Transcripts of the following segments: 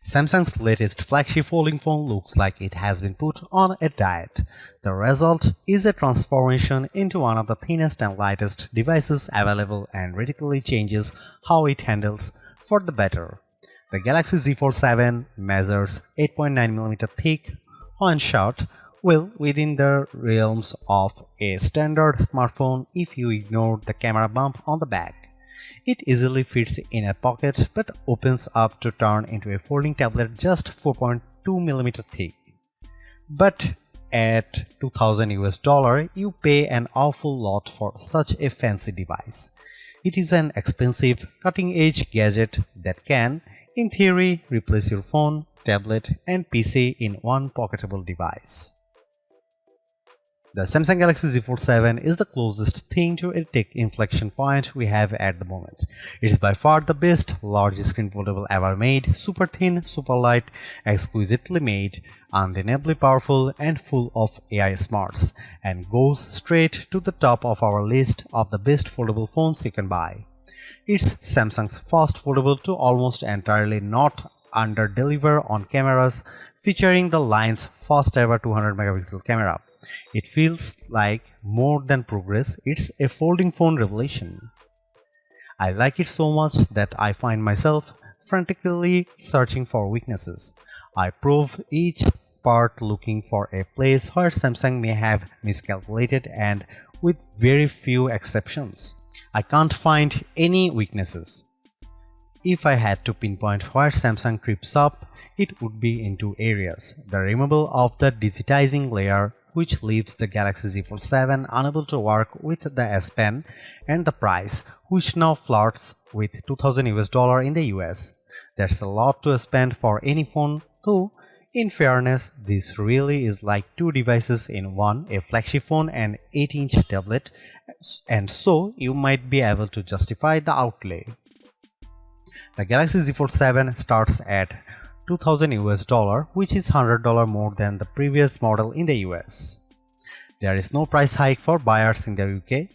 Samsung's latest flagship folding phone looks like it has been put on a diet. The result is a transformation into one of the thinnest and lightest devices available and radically changes how it handles for the better. The Galaxy Z Fold 7 measures 8.9mm thick when shot, well within the realms of a standard smartphone if you ignore the camera bump on the back. It easily fits in a pocket but opens up to turn into a folding tablet just 4.2mm thick. But at $2,000 you pay an awful lot for such a fancy device. It is an expensive, cutting-edge gadget that can, in theory, replace your phone, tablet, and PC in one pocketable device. The Samsung Galaxy Z Fold 7 is the closest thing to a tech inflection point we have at the moment. It is by far the best large screen foldable ever made, super thin, super light, exquisitely made, undeniably powerful and full of AI smarts, and goes straight to the top of our list of the best foldable phones you can buy. It's Samsung's first foldable to almost entirely not under-deliver on cameras, featuring the line's first ever 200-megapixel camera. It feels like more than progress, it's a folding phone revelation. I like it so much that I find myself frantically searching for weaknesses. I probe each part looking for a place where Samsung may have miscalculated, and with very few exceptions, I can't find any weaknesses. If I had to pinpoint where Samsung trips up, it would be in two areas: the removal of the digitizing layer, which leaves the Galaxy Z Fold 7 unable to work with the S Pen, and the price, which now flirts with $2,000 in the US. That's a lot to spend for any phone, though in fairness, this really is like two devices in one, a flagship phone and 8-inch tablet, and so you might be able to justify the outlay. The Galaxy Z Fold 7 starts at $2,000, which is $100 more than the previous model in the US. There is no price hike for buyers in the UK.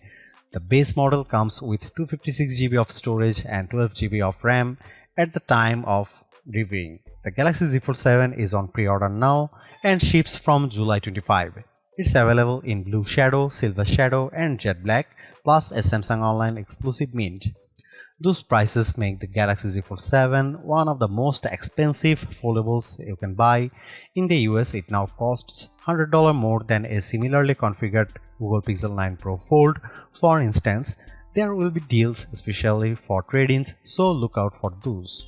The base model comes with 256GB of storage and 12GB of RAM at the time of reviewing. The Galaxy Z Fold 7 is on pre-order now and ships from July 25. It's available in Blue Shadow, Silver Shadow and Jet Black, plus a Samsung Online exclusive mint. Those prices make the Galaxy Z Fold 7 one of the most expensive foldables you can buy. In the US, it now costs $100 more than a similarly configured Google Pixel 9 Pro Fold. For instance, there will be deals especially for trade-ins, so look out for those.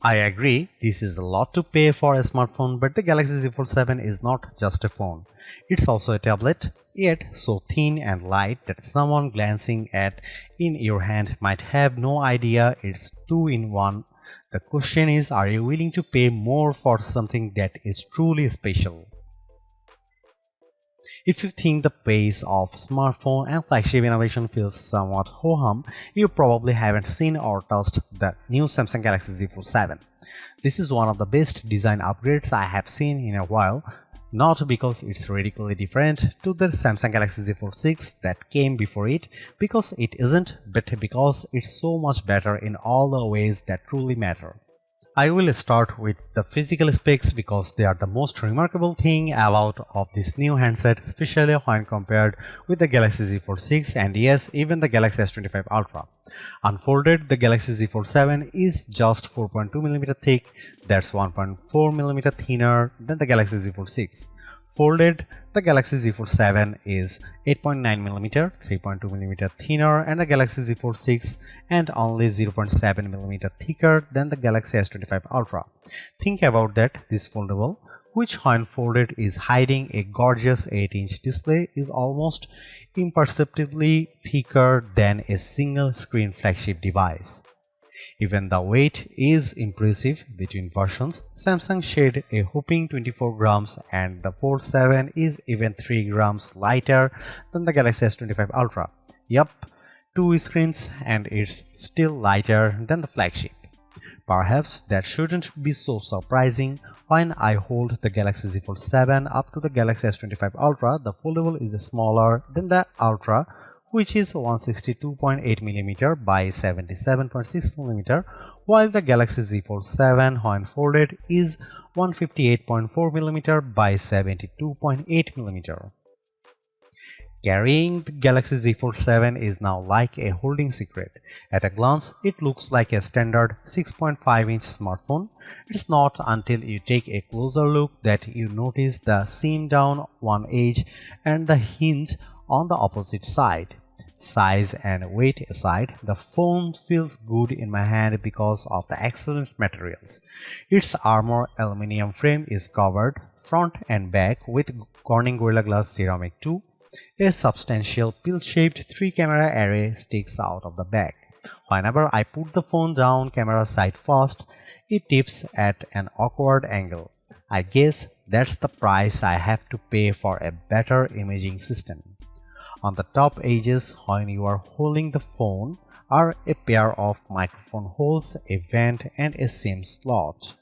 I agree, this is a lot to pay for a smartphone, but the Galaxy Z Fold 7 is not just a phone. It's also a tablet, yet so thin and light that someone glancing at in your hand might have no idea it's two-in-one. The question is, are you willing to pay more for something that is truly special? If you think the pace of smartphone and flagship innovation feels somewhat ho-hum, you probably haven't seen or touched the new Samsung Galaxy Z Fold 7. This is one of the best design upgrades I have seen in a while, not because it's radically different to the Samsung Galaxy Z Fold 6 that came before it, because it isn't, but because it's so much better in all the ways that truly matter. I will start with the physical specs because they are the most remarkable thing about of this new handset, especially when compared with the Galaxy Z Fold 6 and yes, even the Galaxy S25 Ultra. Unfolded, the Galaxy Z Fold 7 is just 4.2mm thick, that's 1.4mm thinner than the Galaxy Z Fold 6. Folded, the Galaxy Z Fold 7 is 8.9mm, 3.2mm thinner and the Galaxy Z Fold 6 and only 0.7mm thicker than the Galaxy S25 Ultra. Think about that, this foldable, which when folded is hiding a gorgeous 8-inch display, is almost imperceptibly thicker than a single screen flagship device. Even the weight is impressive. Between versions, Samsung shared a whopping 24 grams and the Fold 7 is even 3 grams lighter than the Galaxy S25 Ultra. Yup, two screens and it's still lighter than the flagship. Perhaps that shouldn't be so surprising. When I hold the Galaxy Z Fold 7 up to the Galaxy S25 Ultra, the foldable is smaller than the Ultra, which is 162.8mm by 77.6mm, while the Galaxy Z Fold 7 when folded is 158.4mm by 72.8mm. Carrying the Galaxy Z Fold 7 is now like a holding secret. At a glance, it looks like a standard 6.5-inch smartphone. It's not until you take a closer look that you notice the seam down one edge and the hinge on the opposite side. Size and weight aside, the phone feels good in my hand because of the excellent materials. Its armor aluminum frame is covered front and back with Corning Gorilla Glass Ceramic 2. A substantial pill-shaped 3-camera array sticks out of the back. Whenever I put the phone down camera side first, it tips at an awkward angle. I guess that's the price I have to pay for a better imaging system. On the top edges, when you are holding the phone, are a pair of microphone holes, a vent, and a SIM slot.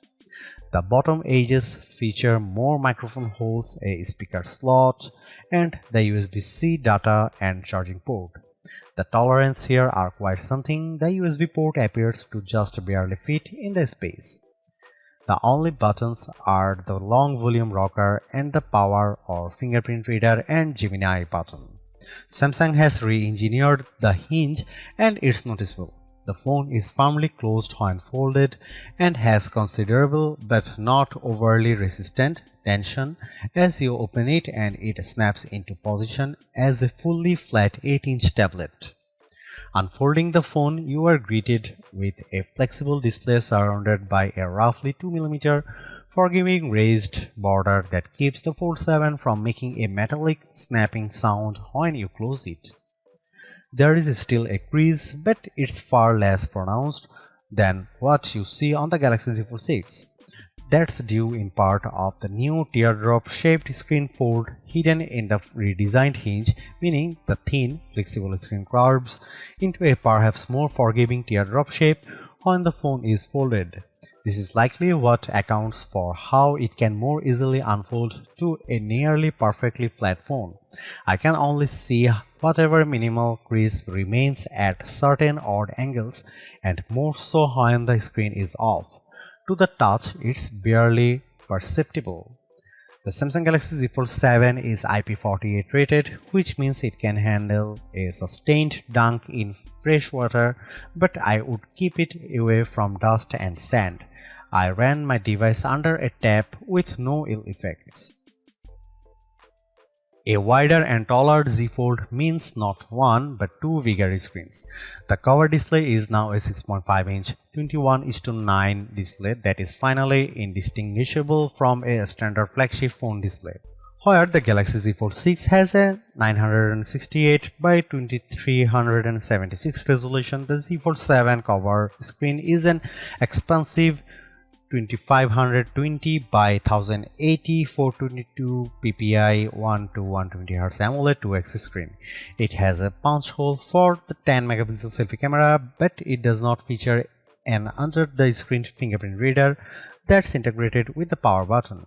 The bottom edges feature more microphone holes, a speaker slot, and the USB-C data and charging port. The tolerances here are quite something. The USB port appears to just barely fit in the space. The only buttons are the long volume rocker and the power or fingerprint reader and Gemini button. Samsung has re-engineered the hinge and it's noticeable. The phone is firmly closed when folded and has considerable but not overly resistant tension as you open it, and it snaps into position as a fully flat 8-inch tablet. Unfolding the phone, you are greeted with a flexible display surrounded by a roughly 2mm forgiving raised border that keeps the Fold 7 from making a metallic snapping sound when you close it. There is still a crease, but it's far less pronounced than what you see on the Galaxy Z Fold 6. That's due in part of the new teardrop-shaped screen fold hidden in the redesigned hinge, meaning the thin, flexible screen curves into a perhaps more forgiving teardrop shape when the phone is folded. This is likely what accounts for how it can more easily unfold to a nearly perfectly flat phone. I can only see whatever minimal crease remains at certain odd angles, and more so when the screen is off. To the touch, it's barely perceptible. The Samsung Galaxy Z Fold 7 is IP48 rated, which means it can handle a sustained dunk in fresh water, but I would keep it away from dust and sand. I ran my device under a tap with no ill effects. A wider and taller Z Fold means not one but two bigger screens. The cover display is now a 6.5-inch 21:9 display that is finally indistinguishable from a standard flagship phone display. Where the Galaxy Z Fold 6 has a 968 by 2376 resolution, the Z Fold 7 cover screen is an expansive 2520 by 1080 422 ppi 1 to 120 Hz AMOLED 2x screen. It has a punch hole for the 10 megapixel selfie camera, but it does not feature an under the screen fingerprint reader that's integrated with the power button.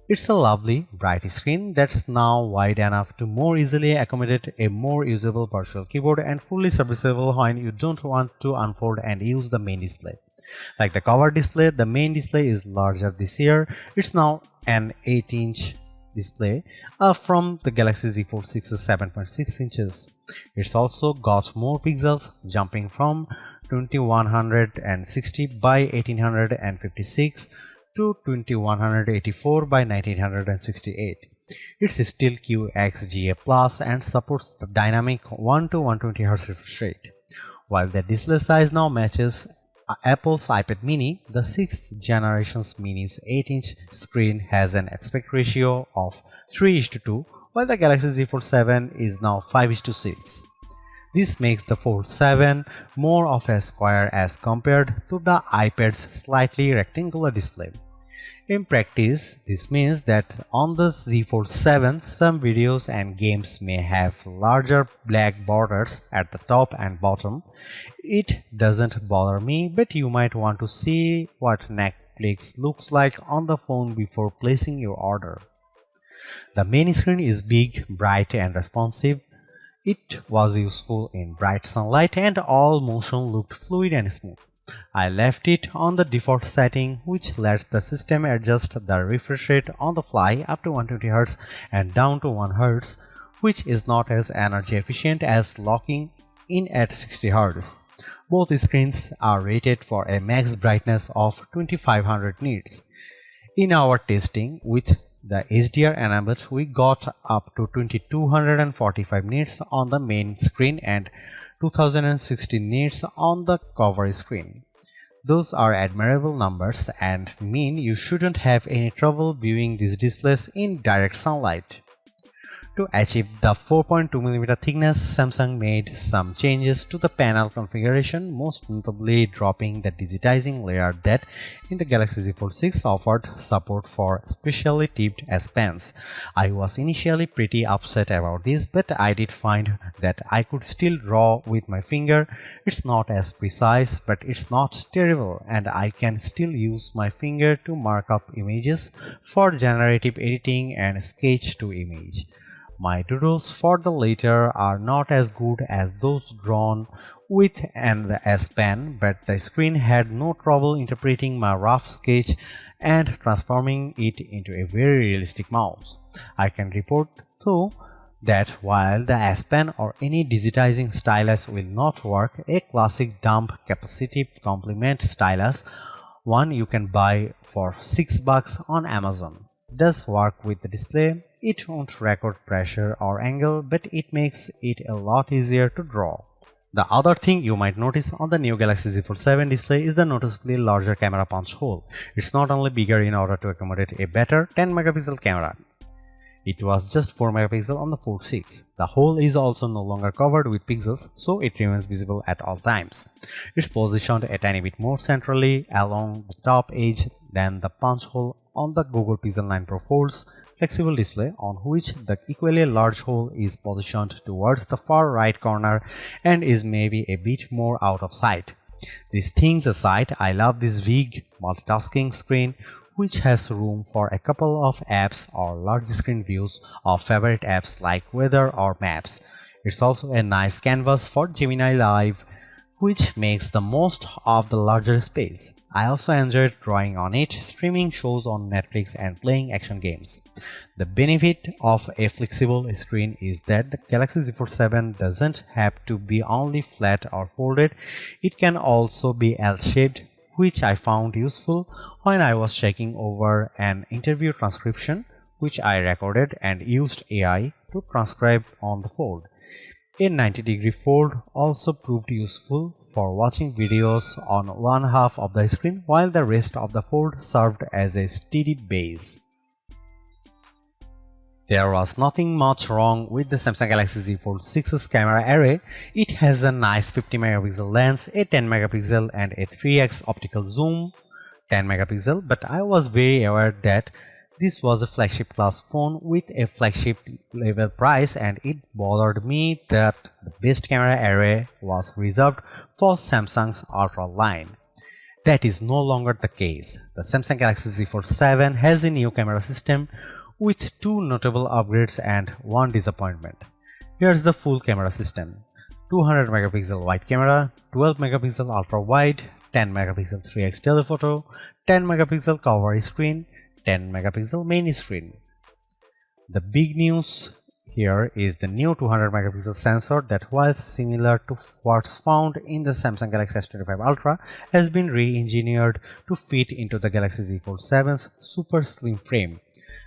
It's a lovely, bright screen that's now wide enough to more easily accommodate a more usable virtual keyboard and fully serviceable when you don't want to unfold and use the main display. Like the cover display, the main display is larger this year. It's now an 8-inch display from the Galaxy Z Fold 6's 7.6 inches. It's also got more pixels, jumping from 2160 by 1856 to 2184 by 1968. It's still QXGA Plus and supports the dynamic 1 to 120 Hz refresh rate. While the display size now matches Apple's iPad mini, the 6th generation's mini's 8-inch screen has an aspect ratio of 3:2, while the Galaxy Z Fold 7 is now 5:6. This makes the Fold 7 more of a square as compared to the iPad's slightly rectangular display. In practice, this means that on the Z Fold 7, some videos and games may have larger black borders at the top and bottom. It doesn't bother me, but you might want to see what Netflix looks like on the phone before placing your order. The main screen is big, bright and responsive. It was useful in bright sunlight and all motion looked fluid and smooth. I left it on the default setting, which lets the system adjust the refresh rate on the fly up to 120 Hz and down to 1 Hz, which is not as energy efficient as locking in at 60 Hz. Both screens are rated for a max brightness of 2500 nits. In our testing with the HDR enabled, we got up to 2245 nits on the main screen and 2060 nits on the cover screen. Those are admirable numbers and mean you shouldn't have any trouble viewing these displays in direct sunlight. To achieve the 4.2mm thickness, Samsung made some changes to the panel configuration, most notably dropping the digitizing layer that in the Galaxy Z Fold 6 offered support for specially tipped S Pens. I was initially pretty upset about this, but I did find that I could still draw with my finger. It's not as precise, but it's not terrible, and I can still use my finger to mark up images for generative editing and sketch to image. My doodles for the latter are not as good as those drawn with an S Pen, but the screen had no trouble interpreting my rough sketch and transforming it into a very realistic mouse. I can report, though, that while the S Pen or any digitizing stylus will not work, a classic dumb capacitive complement stylus, one you can buy for $6 on Amazon, does work with the display. It won't record pressure or angle, but it makes it a lot easier to draw. The other thing you might notice on the new Galaxy Z Fold 7 display is the noticeably larger camera punch hole. It's not only bigger in order to accommodate a better 10-megapixel camera. It was just 4 megapixels on the Fold 6. The hole is also no longer covered with pixels, so it remains visible at all times. It's positioned a tiny bit more centrally along the top edge than the punch hole on the Google Pixel 9 Pro Fold's flexible display, on which the equally large hole is positioned towards the far right corner and is maybe a bit more out of sight. These things aside, I love this big multitasking screen, which has room for a couple of apps or large screen views of favorite apps like weather or maps. It's also a nice canvas for Gemini Live, which makes the most of the larger space. I also enjoyed drawing on it, streaming shows on Netflix and playing action games. The benefit of a flexible screen is that the Galaxy Z Fold 7 doesn't have to be only flat or folded, it can also be L-shaped, which I found useful when I was checking over an interview transcription which I recorded and used AI to transcribe on the fold. A 90-degree fold also proved useful for watching videos on one half of the screen, while the rest of the fold served as a steady base. There was nothing much wrong with the Samsung Galaxy Z Fold 6's camera array. It has a nice 50 megapixel lens, a 10 megapixel and a 3x optical zoom, 10 megapixel, but I was very aware that this was a flagship class phone with a flagship level price, and it bothered me that the best camera array was reserved for Samsung's Ultra line. That is no longer the case. The Samsung Galaxy Z Fold 7 has a new camera system with two notable upgrades and one disappointment. Here's the full camera system: 200 megapixel wide camera, 12 megapixel ultra wide, 10 megapixel 3x telephoto, 10 megapixel cover screen, 10 megapixel main screen. The big news here is the new 200 megapixel sensor that, while similar to what's found in the Samsung Galaxy S25 Ultra, has been re-engineered to fit into the Galaxy Z Fold 7's super slim frame.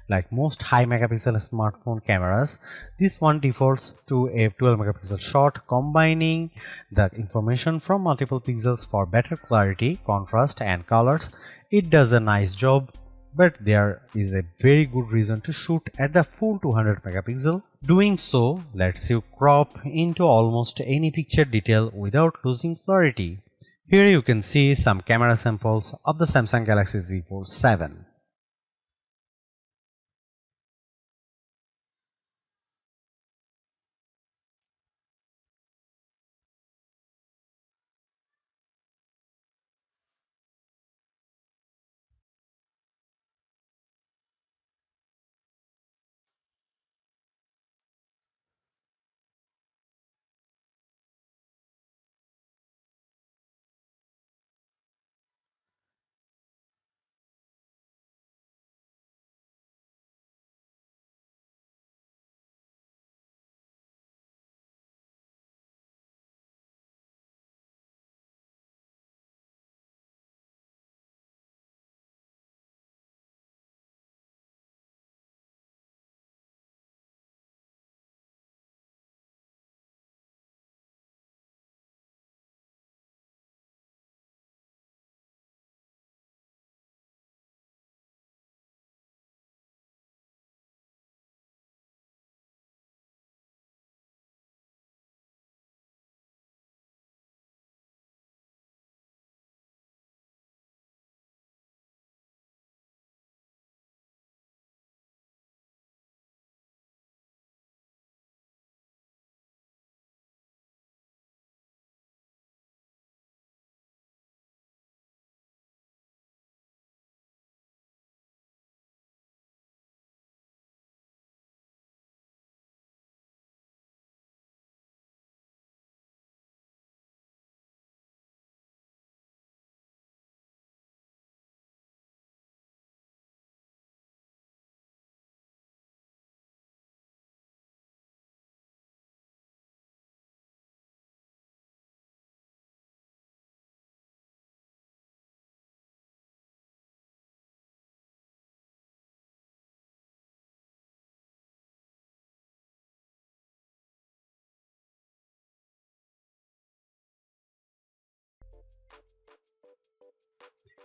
Like most high megapixel smartphone cameras, this one defaults to a 12 megapixel shot, combining the information from multiple pixels for better clarity, contrast and colors. It does a nice job, but there is a very good reason to shoot at the full 200 megapixel. Doing so lets you crop into almost any picture detail without losing clarity. Here you can see some camera samples of the Samsung Galaxy Z Fold 7.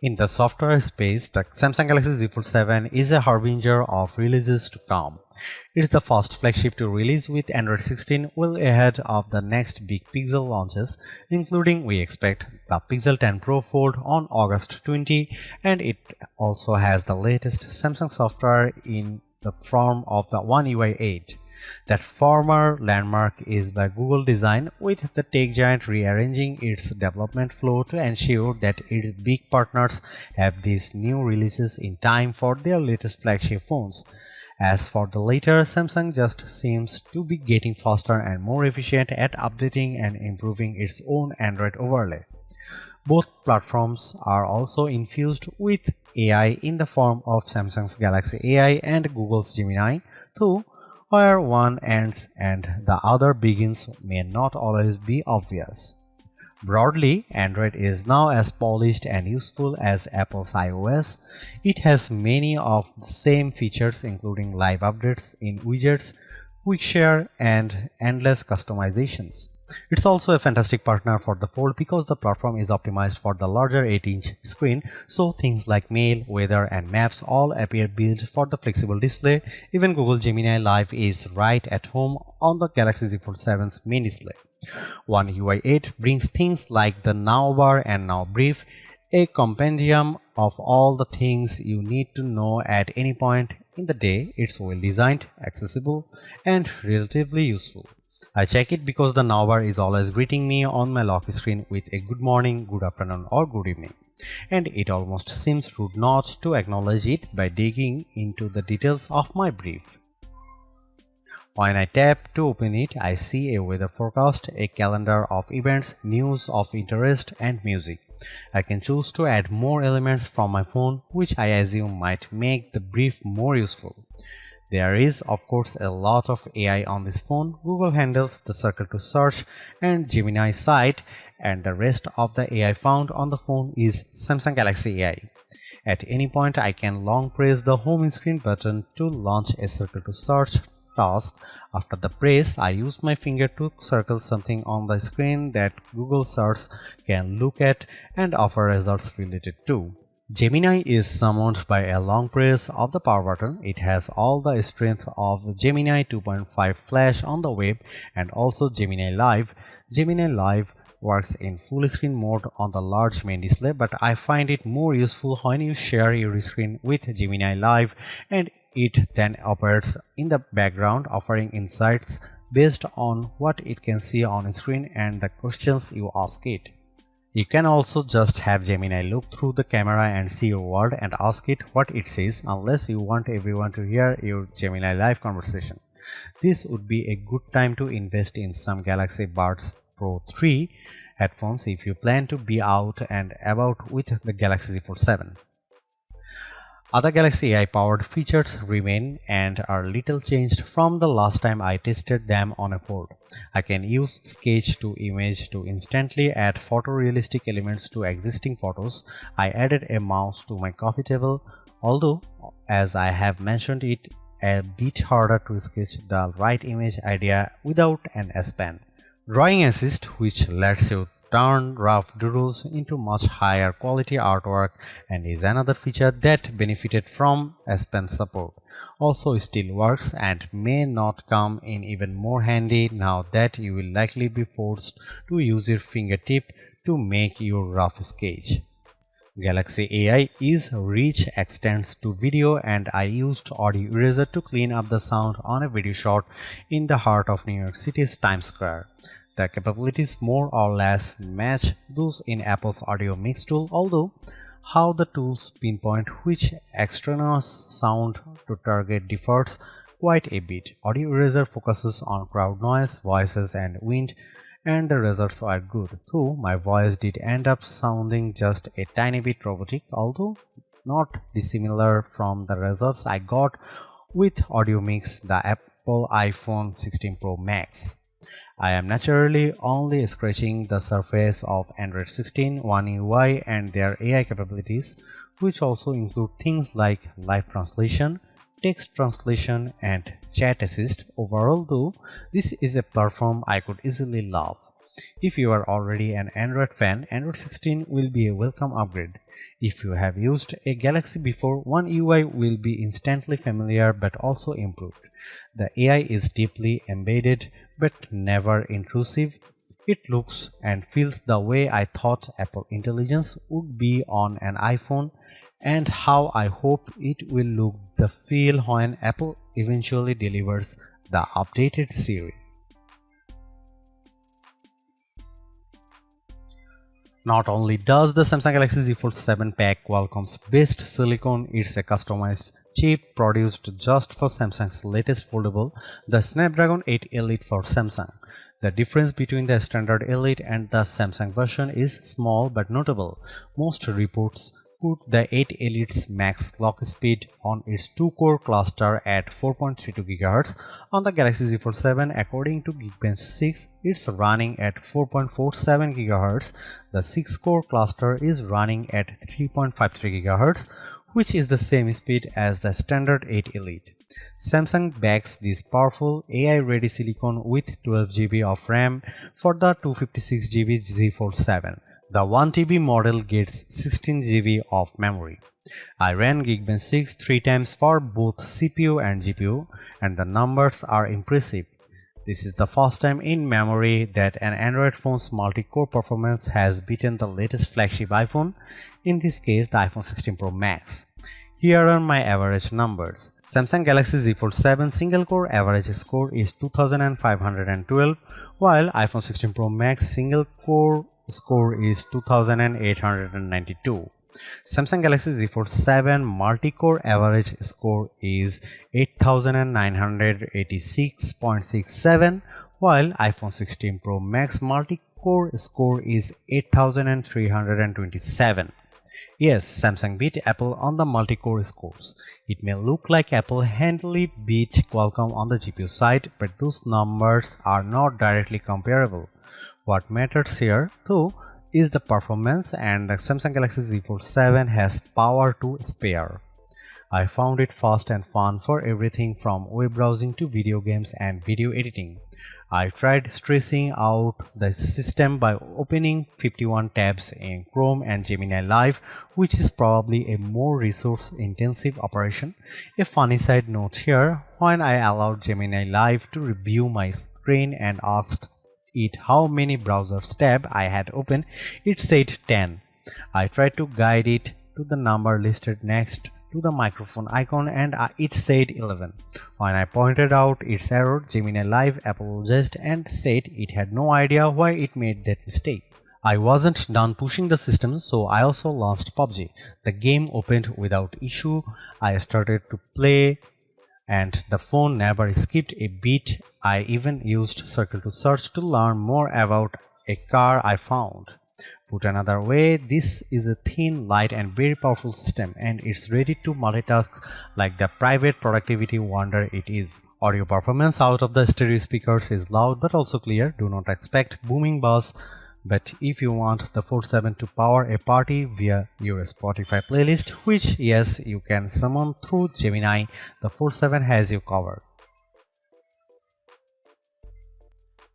In the software space, the Samsung Galaxy Z Fold 7 is a harbinger of releases to come. It's the first flagship to release with Android 16, well ahead of the next big Pixel launches, including we expect the Pixel 10 Pro Fold on August 20, and it also has the latest Samsung software in the form of the One UI 8. That former landmark is by Google design, with the tech giant rearranging its development flow to ensure that its big partners have these new releases in time for their latest flagship phones. As for the latter, Samsung just seems to be getting faster and more efficient at updating and improving its own Android overlay. Both platforms are also infused with AI in the form of Samsung's Galaxy AI and Google's Gemini, though where one ends and the other begins may not always be obvious. Broadly, Android is now as polished and useful as Apple's iOS. It has many of the same features, including live updates in widgets, quick share, and endless customizations. It's also a fantastic partner for the Fold because the platform is optimized for the larger 8-inch screen, so things like mail, weather, and maps all appear built for the flexible display. Even Google Gemini Live is right at home on the Galaxy Z Fold 7's main display. One UI 8 brings things like the Now bar and Now brief, a compendium of all the things you need to know at any point in the day. It's well designed, accessible, and relatively useful. I check it because the Now bar is always greeting me on my lock screen with a good morning, good afternoon, or good evening, and it almost seems rude not to acknowledge it by digging into the details of my brief. When I tap to open it, I see a weather forecast, a calendar of events, news of interest, and music. I can choose to add more elements from my phone, which I assume might make the brief more useful. There is, of course, a lot of AI on this phone. Google handles the circle to search and Gemini site, and the rest of the AI found on the phone is Samsung Galaxy AI. At any point, I can long press the home screen button to launch a circle to search task. After the press, I use my finger to circle something on the screen that Google search can look at and offer results related to. Gemini is summoned by a long press of the power button. It has all the strength of Gemini 2.5 Flash on the web and also Gemini Live. Gemini Live works in full screen mode on the large main display, but I find it more useful when you share your screen with Gemini Live and it then operates in the background, offering insights based on what it can see on screen and the questions you ask it. You can also just have Gemini look through the camera and see your world and ask it what it says, unless you want everyone to hear your Gemini Live conversation. This would be a good time to invest in some Galaxy Buds Pro 3 headphones if you plan to be out and about with the Galaxy Z Fold 7. Other Galaxy AI powered features remain and are little changed from the last time I tested them on a Fold. I can use Sketch to Image to instantly add photorealistic elements to existing photos. I added a mouse to my coffee table, although, as I have mentioned, it a bit harder to sketch the right image idea without an S Pen. Drawing Assist, which lets you turn rough doodles into much higher quality artwork, and is another feature that benefited from S Pen support. Also still works and may not come in even more handy now that you will likely be forced to use your fingertip to make your rough sketch. Galaxy AI is reach extends to video, and I used Audio Eraser to clean up the sound on a video shot in the heart of New York City's Times Square. The capabilities more or less match those in Apple's Audio Mix tool, although how the tools pinpoint which extraneous sound to target differs quite a bit. Audio Eraser focuses on crowd noise, voices, and wind, and the results are good, though my voice did end up sounding just a tiny bit robotic, although not dissimilar from the results I got with Audio Mix, the Apple iPhone 16 Pro Max. I am naturally only scratching the surface of Android 16, One UI, and their AI capabilities, which also include things like live translation, text translation, and chat assist. Overall, though, this is a platform I could easily love. If you are already an Android fan, Android 16 will be a welcome upgrade. If you have used a Galaxy before, One UI will be instantly familiar but also improved. The AI is deeply embedded but never intrusive. It looks and feels the way I thought Apple Intelligence would be on an iPhone, and how I hope it will look the feel when Apple eventually delivers the updated Siri. Not only does the Samsung Galaxy Z Fold 7 pack Qualcomm's best silicon, it's a customized chip produced just for Samsung's latest foldable, the Snapdragon 8 Elite for Samsung. The difference between the standard Elite and the Samsung version is small but notable. Most reports put the 8 Elite's max clock speed on its 2-core cluster at 4.32 GHz. On the Galaxy Z Fold 7, according to Geekbench 6, it's running at 4.47 GHz. The 6-core cluster is running at 3.53 GHz, which is the same speed as the standard 8 Elite. Samsung backs this powerful AI-ready silicon with 12 GB of RAM for the 256 GB Z Fold 7. The 1 TB model gets 16 GB of memory. I ran Geekbench 6 3 times for both CPU and GPU, and the numbers are impressive. This is the first time in memory that an Android phone's multi-core performance has beaten the latest flagship iPhone, in this case the iPhone 16 Pro Max. Here are my average numbers. Samsung Galaxy Z Fold 7 single-core average score is 2512, while iPhone 16 Pro Max single-core score is 2892. Samsung Galaxy Z Fold 7 multi-core average score is 8986.67, while iPhone 16 Pro Max multi-core score is 8327. Yes, Samsung beat Apple on the multi-core scores. It may look like Apple handily beat Qualcomm on the GPU side, but those numbers are not directly comparable. What matters here, though, is the performance, and the Samsung Galaxy Z Fold 7 has power to spare. I found it fast and fun for everything from web browsing to video games and video editing. I tried stressing out the system by opening 51 tabs in Chrome and Gemini Live, which is probably a more resource-intensive operation. A funny side note here, when I allowed Gemini Live to review my screen and asked it how many browser tabs I had opened, it said 10. I tried to guide it to the number listed next to the microphone icon, and it said 11. When I pointed out its error, Gemini Live apologized and said it had no idea why it made that mistake. I wasn't done pushing the system, so I also launched PUBG. The game opened without issue. I started to play and the phone never skipped a beat. I even used Circle to search to learn more about a car I found. Put another way, this is a thin, light and very powerful system, and it's ready to multitask like the private productivity wonder it is. Audio performance out of the stereo speakers is loud but also clear. Do not expect booming bass, but if you want the Fold 7 to power a party via your Spotify playlist, which yes, you can summon through Gemini, the Fold 7 has you covered.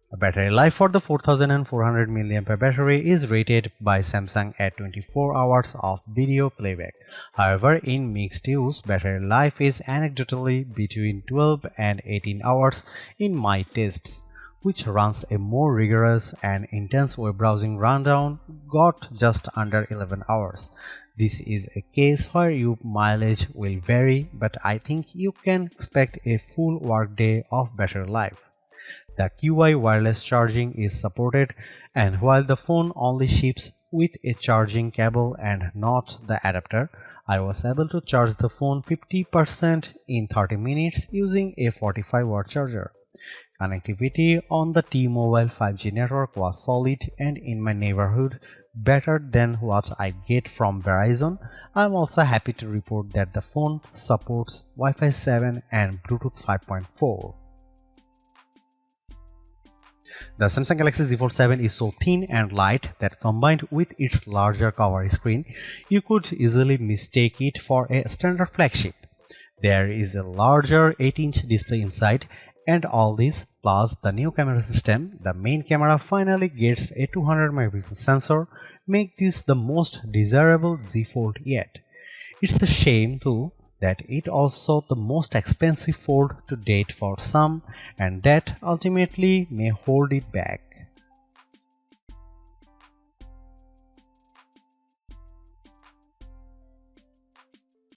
The battery life for the 4400 mAh battery is rated by Samsung at 24 hours of video playback. However, in mixed use, battery life is anecdotally between 12 and 18 hours in my tests, which runs a more rigorous and intense web browsing rundown got just under 11 hours. This is a case where your mileage will vary, but I think you can expect a full workday of battery life. The QI wireless charging is supported, and while the phone only ships with a charging cable and not the adapter, I was able to charge the phone 50% in 30 minutes using a 45-watt charger. Connectivity on the T-Mobile 5G network was solid and in my neighborhood better than what I get from Verizon. I'm also happy to report that the phone supports Wi-Fi 7 and Bluetooth 5.4. The Samsung Galaxy Z Fold 7 is so thin and light that combined with its larger cover screen, you could easily mistake it for a standard flagship. There is a larger 8-inch display inside, And all this plus the new camera system, the main camera finally gets a 200 megapixel sensor, make this the most desirable Z Fold yet. It's a shame too that it also the most expensive fold to date for some, and that ultimately may hold it back.